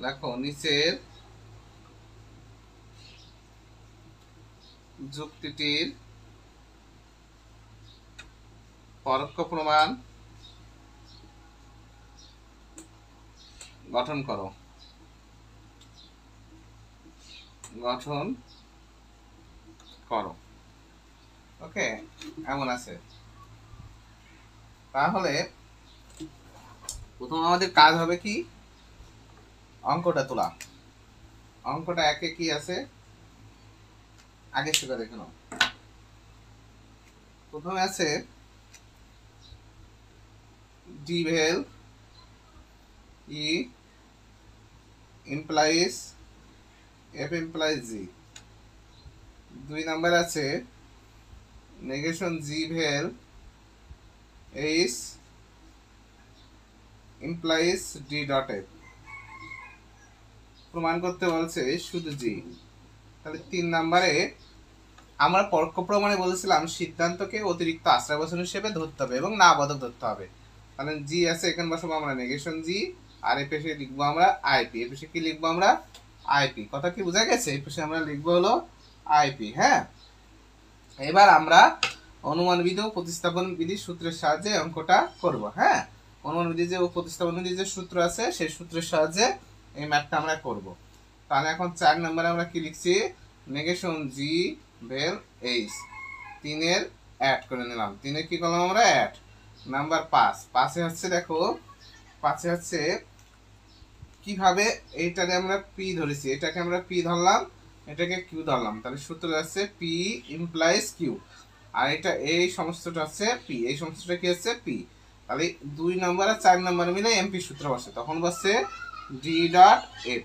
দেখো নিচের যুক্তিটির পরোক্ষ প্রমাণ গঠন করো। ওকে, এমন আছে। তাহলে প্রথম আমাদের কাজ হবে কি, অঙ্কটা তোলা। অঙ্কটা একে কি আছে আগে সেটা দেখে নাও। প্রথমে আছে D vel E implies F implies G. 2 number আছে negation G vel H implies D dot F. প্রমাণ করতে বলছে শুধু জি। তাহলে 3 নাম্বারে আমরা পরোক্ষ প্রমাণে বলেছিলাম সিদ্ধান্তকে অতিরিক্ত আশ্রয়বচন হিসেবে ধরতে হবে এবং না বোধক ধরতে হবে। তাহলে জি আছে, এখানে বসাবো আমরা নেগেশন জি, আর এই পেশে লিখবো আমরা আইপি। এই পেশে কি লিখবো আমরা আইপি। কথা কি বোঝা গেছে? এই পেশে আমরা লিখবো হলো আইপি। হ্যাঁ, এবার আমরা অনুমান বিধি ও প্রতিস্থাপন বিধির সূত্রের সাহায্যে অঙ্কটা করব। হ্যাঁ, অনুমান বিধি যে ও প্রতিস্থাপন বিধির যে সূত্র আছে সেই সূত্রের সাহায্যে এই ম্যাথটা আমরা করব। তাহলে এখন 4 নম্বরে আমরা কি লিখছি, negation G vel H. 3-এর add করে নিলাম। 3-এর কি করলাম আমরা অ্যাড। নাম্বার 5 5-এ হচ্ছে দেখো 5-এ হচ্ছে কিভাবে এইটাকে আমরা পি ধরেছি, এটাকে আমরা পি ধরলাম, এটাকে কিউ ধরলাম। তাহলে সূত্র আছে পি ইমপ্লাইজ কিউ, আর এটা এই সমস্তটা হচ্ছে পি, এই সমস্তটা কি হচ্ছে পি। তাহলে 2 নম্বর আর 4 নম্বর মিলে এমপি সূত্র বসে, তখন বসছে D dot F.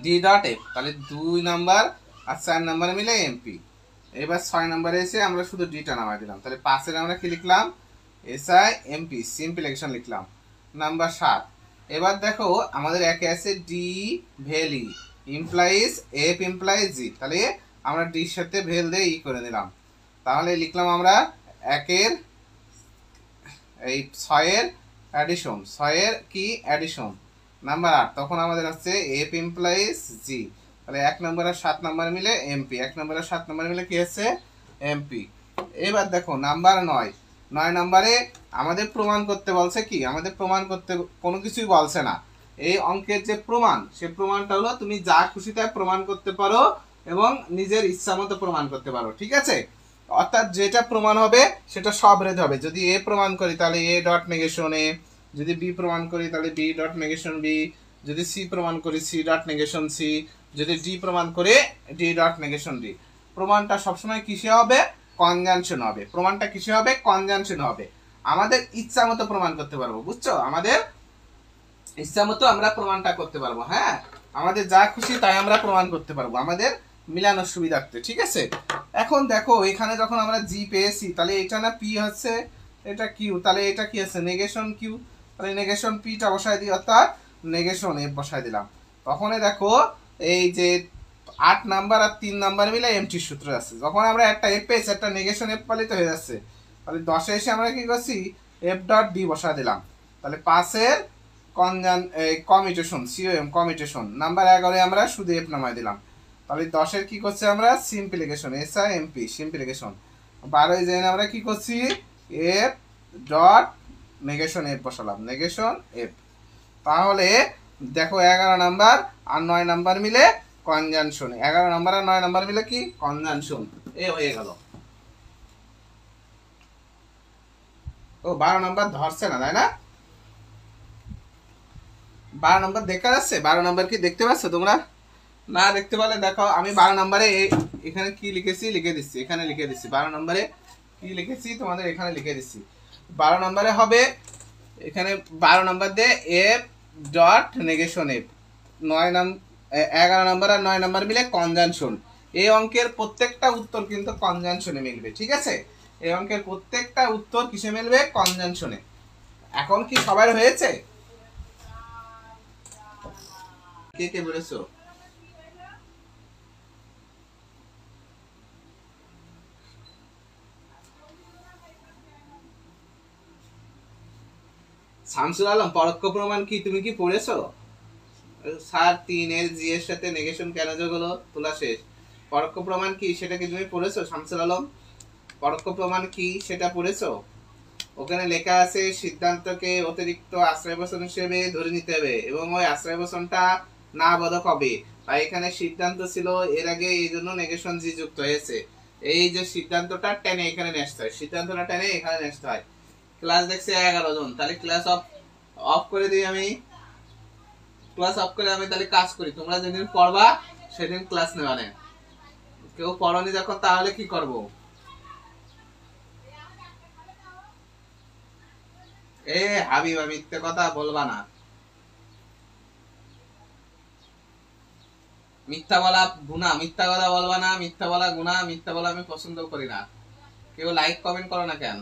D dot F, তাহলে 2 নাম্বার আর 4 নাম্বার মিলে এমপি। এবার 6 নম্বরে এসে আমরা শুধু ডিটা নামাই দিলাম। তাহলে 5-এর আমরা কি লিখলাম, এসআই এমপি সিম্পল অ্যাকশন লিখলাম। নাম্বার 7, এবার দেখো আমাদের একে আছে D valley implies F implies G. তাহলে আমরা ডির সাথে ভেল দিয়ে ই করে নিলাম। তাহলে লিখলাম আমরা একের এই 6-এর অ্যাডিশন, 6-এর কি অ্যাডিশন। নাম্বার 8, তখন আমাদের হচ্ছে এফ ইমপ্লাইজ জি। তাহলে 1 নম্বর আর 7 নম্বর মিলে এমপি, 1 নম্বর আর 7 নম্বর মিলে কি হচ্ছে এমপি। এবার দেখো নাম্বার 9, 9 নম্বরে আমাদের প্রমাণ করতে বলছে কি, আমাদের প্রমাণ করতে কোনো কিছুই বলছে না। এই অঙ্কের যে প্রমাণ, সে প্রমাণটা হলো তুমি যা খুশি তাই প্রমাণ করতে পারো এবং নিজের ইচ্ছা মতো প্রমাণ করতে পারো। ঠিক আছে, অর্থাৎ যেটা প্রমাণ হবে সেটা সব রেড হবে। যদি এ প্রমাণ করি তাহলে এ ডট নেগেশন এ, যদি বি প্রমাণ করি তাহলে বি ডট নেগেশন বি, যদি সি প্রমাণ করি সি ডট নেগেশন সি, যদি ডি প্রমাণ করে ডি ডট নেগেশন ডি। প্রমাণটা সবসময় কিসে হবে, কনজাংশন হবে। প্রমাণটা কিসে হবে, কনজাংশন হবে। আমাদের ইচ্ছা মতো প্রমাণ করতে পারবো, বুঝছো? আমাদের ইচ্ছা মতো আমরা প্রমাণটা করতে পারবো। হ্যাঁ, আমাদের যা খুশি তাই আমরা প্রমাণ করতে পারবো আমাদের মিলানোর সুবিধার্থে। ঠিক আছে, এখন দেখো এখানে যখন আমরা জি পেয়েছি তাহলে এটা না পি হচ্ছে, এটা কিউ, তাহলে এটা কি আছে নেগেশন কিউ। তাহলে নেগেশন পিটা বসায় দিই, অর্থাৎ নেগেশন এফ বসায় দিলাম। তখনই দেখো এই যে 8 নাম্বার আর 3 নাম্বার মিলে এমটি সূত্র আছে। যখন আমরা একটা এফ পেয়েছি, একটা নেগেশন এফ পালিত হয়ে যাচ্ছে। তাহলে 10-এ এসে আমরা কি করছি, এফ ডট ডি বসায় দিলাম। তাহলে 5-এর কমিউটেশন সিওএম কমিউটেশন। নাম্বার 11-এ আমরা শুধু এফ নামাই দিলাম। তাহলে 10-এর কি করছি আমরা সিম্পলিফিকেশন, এসআই এমপি সিম্পলিফিকেশন। 12-এ যেন আমরা কি করছি এফ ডট নেগেশন এফ বসালাম, নেগেশন এফ। তাহলে দেখো 11 নাম্বার আর 9 নাম্বার মিলে কনজাংশন, 11 নাম্বার আর 9 নাম্বার মিলে কি কনজাংশন। এ হয়ে গেল। ও 12 নাম্বার ধরছে না, তাই না? 12 নাম্বার দেখা যাচ্ছে? 12 নাম্বার কি দেখতে পাচ্ছ তোমরা? না দেখতে পারলে দেখো আমি 12 নম্বরে এখানে কি লিখেছি লিখে দিচ্ছি, এখানে লিখে দিচ্ছি। 12 নম্বরে কি লিখেছি তোমাদের এখানে লিখে দিচ্ছি। 12 নম্বরে হবে এখানে 12 নম্বর দিয়ে এফ ডট নেগেশন এফ। 11 নম্বর আর 9 নম্বর মিলে কনজাংশন। এই অঙ্কের প্রত্যেকটা উত্তর কিন্তু কনজাংশনে মিলবে। ঠিক আছে, এই অঙ্কের প্রত্যেকটা উত্তর কিসে মিলবে, কনজাংশনে। এখন কি সবার হয়েছে? কে কে বলেছো? শামসুল আলম, পরোক্ষ প্রমাণ কি তুমি কি পড়েছো? স্যার 3 এর জি এর সাথে নেগেশন কেন যোগ হলো? তোলা শেষ। পরোক্ষ প্রমাণ কি সেটা কি তুমি পড়েছো শামসুল আলম? পরোক্ষ প্রমাণ কি সেটা পড়েছো? ওখানে লেখা আছে সিদ্ধান্তকে অতিরিক্ত আশ্রয় বচন হিসেবে ধরে নিতে হবে এবং ওই আশ্রয় বচনটা না বোধক হবে। তাই এখানে সিদ্ধান্ত ছিল এর আগে, এই জন্য নেগেশন জি যুক্ত হয়েছে। এই যে সিদ্ধান্তটা টেনে এখানে নেসতে হয়, সিদ্ধান্তটা টেনে এখানে নেসতে হয়। ক্লাস দেখছে 11 জন, তাহলে ক্লাস অফ অফ করে দিই আমি। ক্লাস অফ করে আমি তাহলে কাজ করি, তোমরা যেদিন পড়বা সেদিন ক্লাস নেবা না। কেউ পড়নি যখন তাহলে কি করব? এ হাবিবা মিথ্যে কথা বলবা না, মিথ্যা বলা গুনাহ, মিথ্যা কথা বলবা না, মিথ্যা বলা গুনাহ, মিথ্যা বলা আমি পছন্দ করি না। কেউ লাইক কমেন্ট করো না কেন?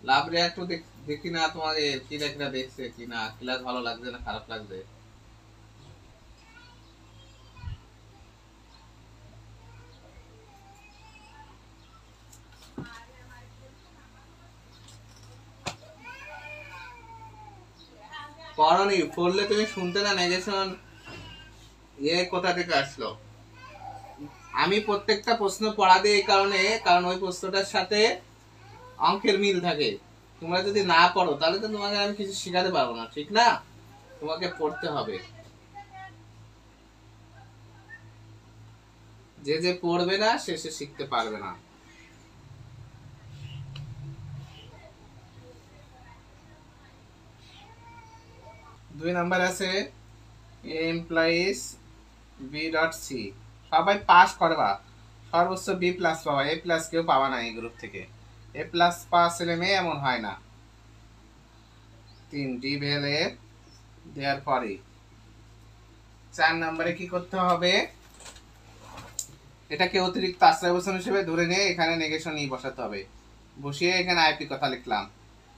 লাভ রিয়াক্ট দেখি না তোমাদের, কি লেখা দেখছে কি না, ক্লাস ভালো লাগছে না খারাপ লাগছে? পড়নি, পড়লে তুমি শুনতে না নেগেশন এ কোথা থেকে আসলো? আমি প্রত্যেকটা প্রশ্ন পড়া দিই এই কারণে, কারণ ওই প্রশ্নটার সাথে অঙ্কের মিল থাকে। তোমরা যদি না পড়ো তাহলে তো তোমাকে আমি কিছু শেখাতে পারবো না, ঠিক না? তোমাকে পড়তে হবে। যে যে পড়বে না সে সে শিখতে পারবে না। 2 নাম্বার আছে a implies b dot c। সবাই পাস করবা, সর্বোচ্চ বি প্লাস পাবা, এ প্লাস কেউ পাবা না এই গ্রুপ থেকে। এ প্লাস পাওয়া ছেলে মেয়ে এমন হয় না। 3 ডি ভেলে দেওয়ার পরে 4 নম্বরে কি করতে হবে? এটাকে অতিরিক্ত আশ্রয় বচন হিসেবে ধরে নিয়ে এখানে নেগেশন ই বসাতে হবে। বসিয়ে এখানে আইপি কথা লিখলাম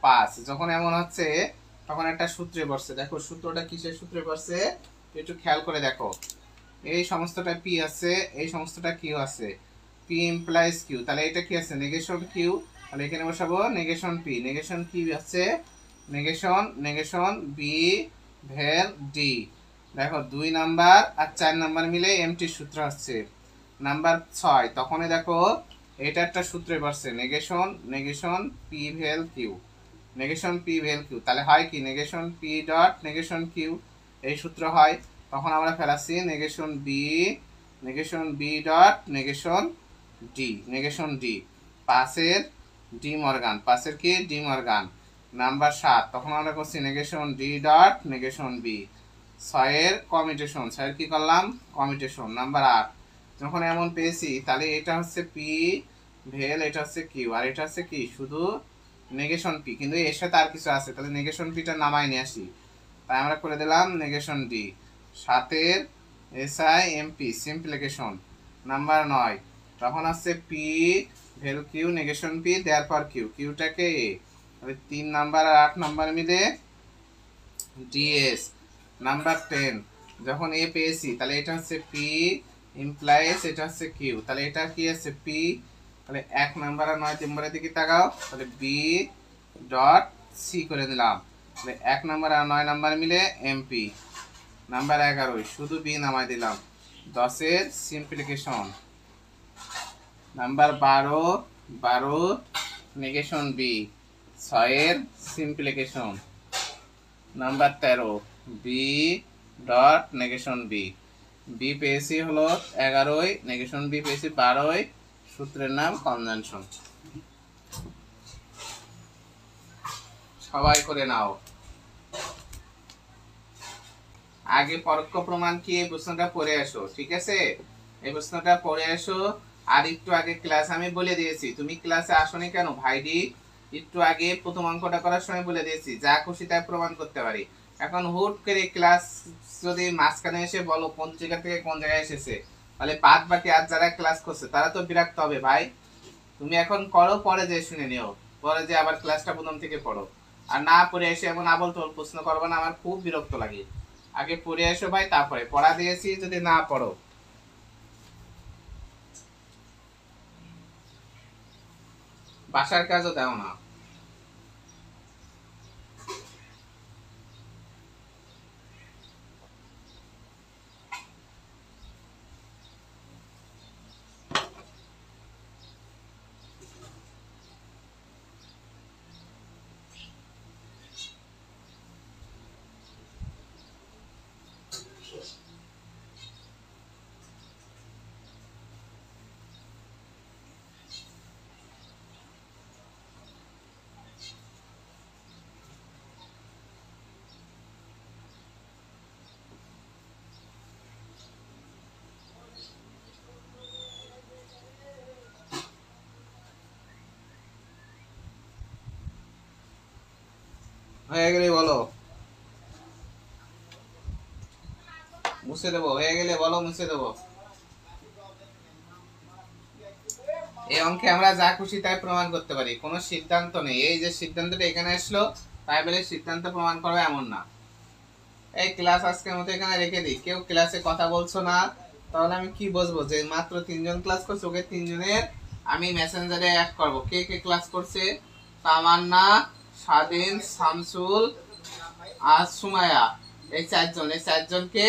5। যখন এমন হচ্ছে তখন একটা সূত্রে পড়ছে, দেখো সূত্রটা কিসের সূত্রে পড়ছে একটু খেয়াল করে দেখো। এই সমস্তটা পি আছে, এই সমস্তটা কিউ আছে, পি ইমপ্লাইজ কিউ, তাহলে এটা কি আছে নেগেশন কিউ, তাহলে এখানে বসাবো নেগেশন পি। নেগেশন কি আছে? Negation negation B vel D. দেখো 2 নাম্বার আর 4 নাম্বার মিলে এমটি সূত্র হচ্ছে নাম্বার 6। তখনই দেখো এটা একটা সূত্রে পড়ছে negation negation P vel Q, negation P vel Q, তাহলে হয় কি negation P dot negation Q, এই সূত্র হয়। তখন আমরা ফেলাচ্ছি negation B dot negation D, negation D. পাসের ডি মর্গান, পাসের কি ডি মর্গান। নাম্বার 7 তখন আমরা করছি negation D dot negation B. 6 commutation, 6 কি করলাম কমিউটেশন। নাম্বার 8 যখন এমন পেয়েছি তাহলে এটা হচ্ছে পি ভেল, এটা হচ্ছে কিউ, আর এটা হচ্ছে কি শুধু নেগেশন পি, কিন্তু এর সাথে আর কিছু আছে, তাহলে নেগেশন পিটা নামাই নিয়ে আসি। তাই আমরা করে দিলাম negation D. 7 SI MP simplification. Number 9 তখন আছে P vel Q negation P দেয়ার পর কিউ, কিউটাকে এ, তাহলে 3 নাম্বার আর 8 নাম্বার মিলে ডিএস। নাম্বার 10 যখন এ পেয়েছি তাহলে এটা হচ্ছে পি ইমপ্লাইজ, এটা হচ্ছে কিউ, তাহলে এটা কি আছে পি, তাহলে 1 নাম্বার আর 9 নম্বরের দিকে তাকাও, তাহলে বি ডট সি করে দিলাম। তাহলে 1 নাম্বার আর 9 নাম্বার মিলে এমপি। নাম্বার 11 শুধু বি নামাই দিলাম। 10 simplification. Number 12 negation B. 6 simplification. Number 13 B dot negation B. B পেয়েছি হলো 11, নেগেশন বি পেয়েছি 12, সূত্রের নাম কনজাংশন। সবাই করে নাও। আগে পরোক্ষ প্রমাণ কি এই প্রশ্নটা পড়ে আসো, ঠিক আছে? এই প্রশ্নটা পড়ে আসো। আর একটু আগে ক্লাস আমি বলে দিয়েছি, তুমি ক্লাসে আসোনি কেন ভাইডি? একটু আগে প্রথম অঙ্কটা করার সময় বলে দিয়েছি যা খুশি তাই প্রমাণ করতে পারি। এখন হুট করে ক্লাস যদি মাঝখানে এসে বলো কোন জায়গা থেকে কোন জায়গায় এসেছে, তাহলে বাদ বাকি আর যারা ক্লাস করছে তারা তো বিরক্ত হবে ভাই। তুমি এখন করো, পরে যে শুনে নিও, পরে যে আবার ক্লাসটা প্রথম থেকে পড়ো। আর না পড়ে এসে এমন আবল তোল প্রশ্ন করবে না, আমার খুব বিরক্ত লাগে। আগে পড়ে এসো ভাই, তারপরে পড়া দিয়েছি যদি না পড়ো। বাসার কাজও দাও না। হয়ে গেলে বলো, মুছে দেবো। হয়ে গেলে বলো, মুছে দেবো। এই অঙ্কে আমরা যা খুশি তাই প্রমাণ করতে পারি, কোনো সিদ্ধান্ত নেই। এই যে সিদ্ধান্তটা এখানে আসলো তাই বলে সিদ্ধান্ত প্রমাণ করবে এমন না। এই ক্লাস আজকের মতো এখানে রেখে দিই। কেউ ক্লাসে কথা বলছো না, তাহলে আমি কি বুঝবো যে মাত্র 3জন ক্লাস করছে, ওকে 3জনের আমি মেসেঞ্জারে অ্যাড করবো। কে কে ক্লাস করছে? তামান্না, স্বাধীন, শামসুল আর সুমায়া, এই 4জন। এই 4জনকে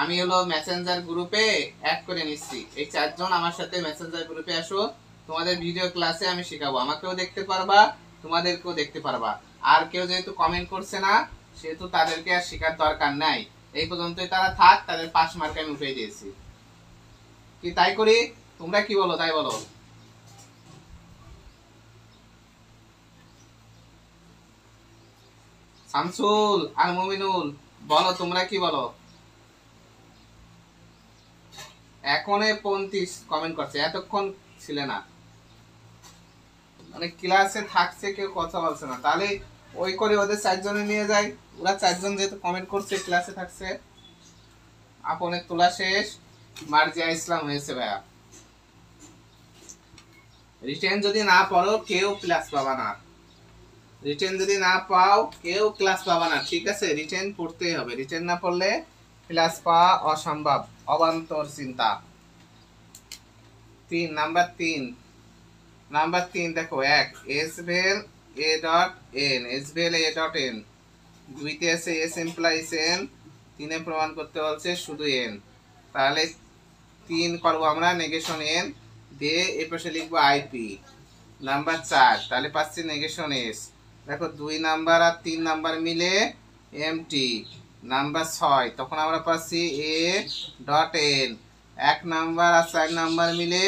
আমি হলো মেসেঞ্জার গ্রুপে অ্যাড করে নিচ্ছি। এই 4জন আমার সাথে মেসেঞ্জার গ্রুপে আসো, তোমাদের ভিডিও ক্লাসে আমি শেখাবো। আমাকেও দেখতে পারবা, তোমাদেরকেও দেখতে পারবা। আর কেউ যেহেতু কমেন্ট করছে না, সেহেতু তাদেরকে আর শেখার দরকার নাই। এই পর্যন্তই তারা থাক, তাদের 5 মার্ক আমি উঠিয়ে দিয়েছি। কি তাই করি? তোমরা কি বলো তাই বলো। শামসুল আর মুমিনুল বলো, তোমরা কি বলো? এখনে 35 কমেন্ট করছে, এতক্ষণ ছিলে না, মানে ক্লাসে থাকছে, কেউ কথা বলছে না। তাহলে ওই করে ওদের 4জনে নিয়ে যাই। ওরা 4জন যেহেতু কমেন্ট করছে, ক্লাসে থাকছে। আপনের তোলা শেষ, মার্জিয়া ইসলাম হয়েছে ভাইয়া। রিটেন যদি না পড়ো কেউ ক্লাস পাবা না। রিটেন যদি না পাও কেউ ক্লাস পাবা না, ঠিক আছে? রিটেন পড়তেই হবে, রিটেন না পড়লে ক্লাস পাওয়া অসম্ভব, অবান্তর চিন্তা। 3 নাম্বার 3 দেখো, 1 S vel A dot N, S vel A dot N. 2তে আছে এস ইমপ্লাইজ এন, 3-এ প্রমাণ করতে বলছে শুধু এন। তাহলে 3 করবো আমরা নেগেশন এন দিয়ে, এর পাশে লিখবো আইপি। নাম্বার 4, তাহলে পাচ্ছি নেগেশন এস। দেখো 2 নাম্বার আর 3 নাম্বার মিলে এমটি। নাম্বার 6, তখন আমরা পাচ্ছি এ ডট এন। 1 নাম্বার আর 4 নাম্বার মিলে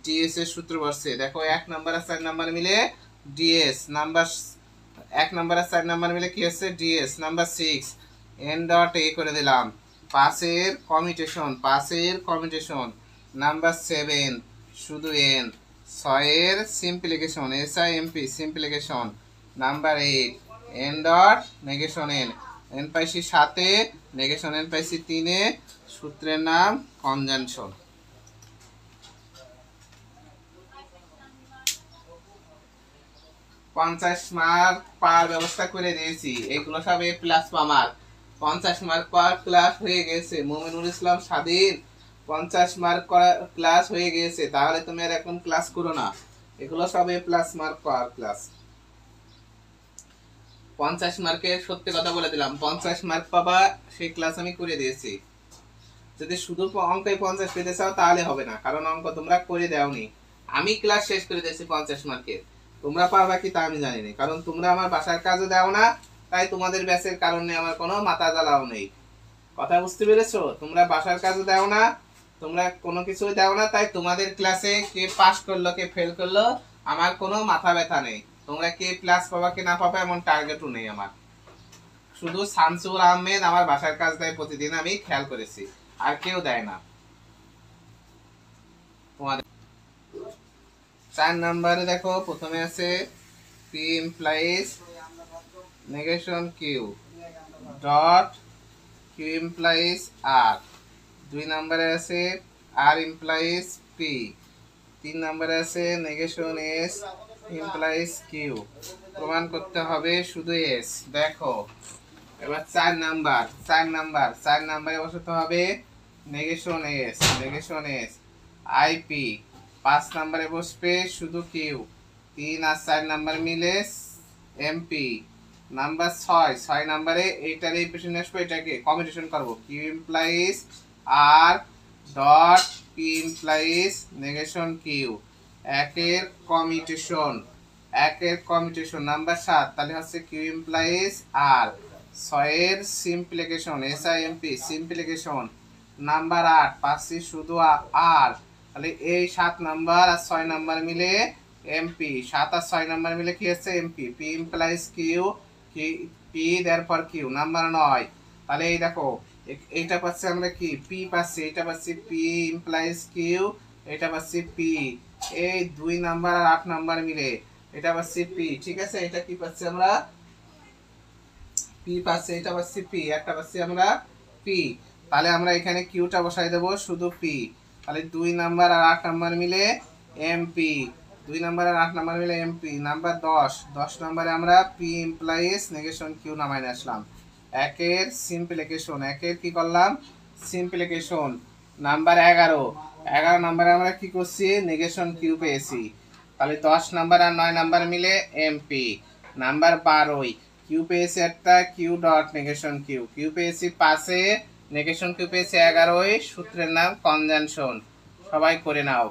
ডিএস এর সূত্র বসছে। দেখো 1 নাম্বার আর 4 নাম্বার মিলে ডিএস। নাম্বার 1 নাম্বার আর 4 নাম্বার মিলে কি হচ্ছে? DS. Number 6 N dot A করে দিলাম, পাসের কমিউটেশন, পাসের কমিউটেশন। নাম্বার 7 শুধু এন, 6-এর simplification, এসআইএমপি simplification. Number 8 N dot negation N, N পাইছি 7-এ, নেগেশন এন পাইছি 3-এ, সূত্রের নাম কনজাংশন। 50 মার্ক পার ব্যবস্থা করে দিয়েছি। এগুলো সব A plus mark. 50 mark per class হয়ে গেছে। মুমিনুল ইসলাম স্বাধীন 50 মার্ক ক্লাস হয়ে গেছে। তাহলে তুমি আর এখন ক্লাস করো না, এগুলো সব A plus mark per class. 50 মার্কের সত্যি কথা বলে দিলাম, 50 মার্ক পাবা, সেই ক্লাস আমি করে দিয়েছি। যদি শুধু অঙ্কে 50 পেতে চাও তাহলে হবে না, কারণ অঙ্ক তোমরা করে দাওনি। আমি ক্লাস শেষ করে দিয়েছি 50 মার্কের। তোমরা পারবা কি তা আমি জানি না, কারণ তোমরা আমার বাসার কাজও দাও না। তাই তোমাদের ব্যাচের কারণে আমার কোনো মাথা জ্বালাও নেই। কথা বুঝতে পেরেছো? তোমরা বাসার কাজও দাও না, তোমরা কোনো কিছুই দাও না, তাই তোমাদের ক্লাসে কে পাস করলো কে ফেল করলো আমার কোনো মাথা ব্যথা নেই। তোমরা কে প্লাস পাবা কে না পাবা এমন টার্গেটও নেই আমার। শুধু শামসুল আহমেদ আমার বাসার কাজ দেয় প্রতিদিন, আমি খেয়াল করেছি, আর কেউ দেয় না। তোমাদের 4 নাম্বারে দেখো, প্রথমে আছে P implies negation Q dot Q implies R. 2 নাম্বারে আছে আর ইমপ্লাইজ পি। 3 নাম্বারে আছে নেগেশন এস ইমপ্লাইজ কিউ। প্রমাণ করতে হবে শুধু এস। দেখো এবার 4 নাম্বারে বসাতে হবে negation S, negation S IP. 5 নাম্বারে বসবে শুধু কিউ। 3 আর 4 নাম্বার মিলে এমপি। নাম্বার 6 নাম্বারে এইটার এই পেছনে আসবে, এটাকে কমিউটেশন করব, Q implies R dot P implies negation Q. একের কমিউটেশন, নাম্বার 7, তাহলে হচ্ছে কিউ ইমপ্লাইজ আর। 6-এর সিম্পলিফিকেশন, এসআইএমপি সিম্পলিফিকেশন। নাম্বার 8 পাচ্ছি শুধু আর, তাহলে এই 7 নাম্বার আর 6 নাম্বার মিলে এমপি। 7 আর 6 নাম্বার মিলে কি হচ্ছে? MP. P implies Q, P therefore Q. Number 9, তাহলে এই দেখো এইটা পাচ্ছি আমরা কি পি পাচ্ছি, এটা পাচ্ছি পি ইমপ্লাইজ কিউ, এটা পাচ্ছি পি। এই 2 নাম্বার আর 8 নাম্বার মিলে এটা পাচ্ছি পি, ঠিক আছে? এটা কি পাচ্ছি আমরা? পি পাচ্ছি, এটা পাচ্ছি পি, একটা পাচ্ছি আমরা পি। তাহলে আমরা এখানে কিউটা বসাই দেবো শুধু পি। তাহলে 2 নাম্বার আর 8 নাম্বার মিলে এমপি, 2 নাম্বার আর 8 নাম্বার মিলে এমপি। নাম্বার 10 নাম্বারে আমরা পি ইমপ্লাইজ নেগেশন কিউ নামাই আসলাম। একের সিম্পলিফিকেশন, একের কি করলাম সিম্পলিফিকেশন। নাম্বার 11 নাম্বারে আমরা কি করছি নেগেশন কিউ পেয়েছি। তাহলে 10 নাম্বার আর 9 নাম্বার মিলে এমপি। নাম্বার 12 কিউ পেয়েছি একটা, Q dot negation Q, Q পেয়েছি 5-এ, নেগেশন কিউ পেয়েছি 11-এ। সূত্রের নাম কনজাংশন, সবাই করে নাও।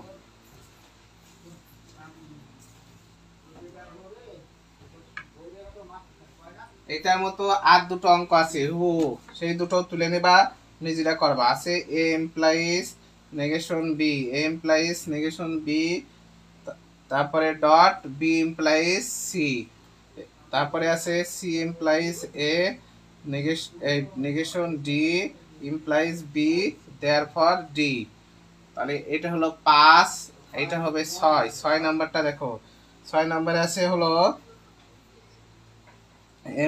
এটার মতো আর দুটো অঙ্ক আছে সেই দুটো তুলে নেবা, নিজেরা করবা। আছে A implies negation B, A implies negation B, তারপরে ডট বি ইমপ্লাইজ সি, তারপরে আছে C implies A negation D implies B therefore D. তাহলে এটা হলো 5, এটা হবে 6 নাম্বারটা দেখো। 6 নাম্বারে আছে হলো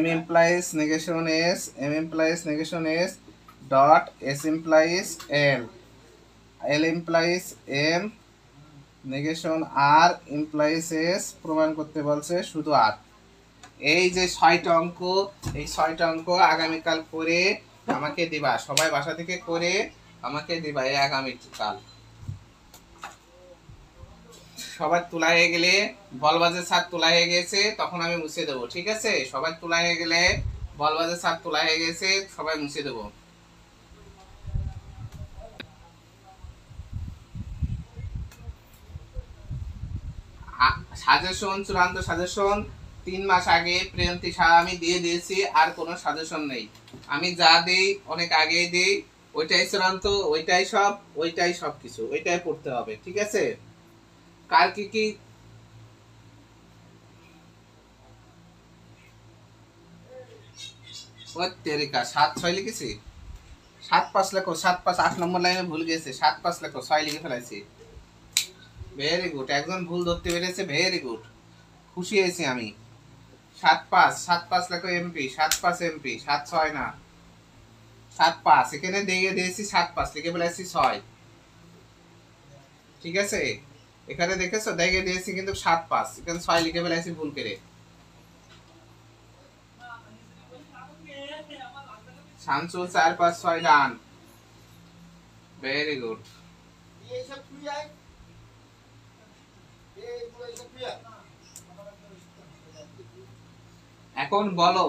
m implies negation s, m implies negation s dot s implies l, l implies m negation r implies s প্রমাণ করতে বলছে শুধু r। এই যে 6টা অঙ্ক, এই 6টা অঙ্ক আগামীকাল করে আমাকে দিবা, সবাই বাসা থেকে করে আমাকে দিবা এই আগামীকাল। সবার তোলা হয়ে গেলে, বলবাজের ছাদ তোলা হয়ে গেছে, তখন আমি মুছে দেবো, ঠিক আছে? সবার তোলা হয়ে গেলে, বলবাজের ছাদ তোলা হয়ে গেছে, সবাই মুছে দেবো। সাজেশন, চূড়ান্ত সাজেশন 3 মাস আগে প্রিয়ন্তী সাহা আমি দিয়ে দিয়েছি, আর কোনো সাজেশন নেই। আমি যা দেই অনেক আগেই দেই, ওইটাই চূড়ান্ত, ওইটাই সব কিছু, ওইটাই পড়তে হবে, ঠিক আছে? কার কি কি 7-6 লিখেছি, 7-5 লেখো, 7-5 8 নম্বর লাইনে ভুল গেছে, 7-5 লেখো, 6 লিখে ফেলাইছি। ভেরি গুড, একজন ভুল ধরতে পেরেছে, ভেরি গুড, খুশি হয়েছি আমি। 7-5 লেখো এমপি, 7-5 এমপি, 7-6 না, 7-5 এখানে দিয়ে দিয়েছি, 7-5 লিখে ফেলাইছি 6, ঠিক আছে? এখানে দেখেছো দেখে দিয়েছি কিন্তু 7-5, এখানে 6 লিখে ফেলাইছি ভুল করে। শামসুল 4-5-6 ডান, ভেরি গুড। এখন বলো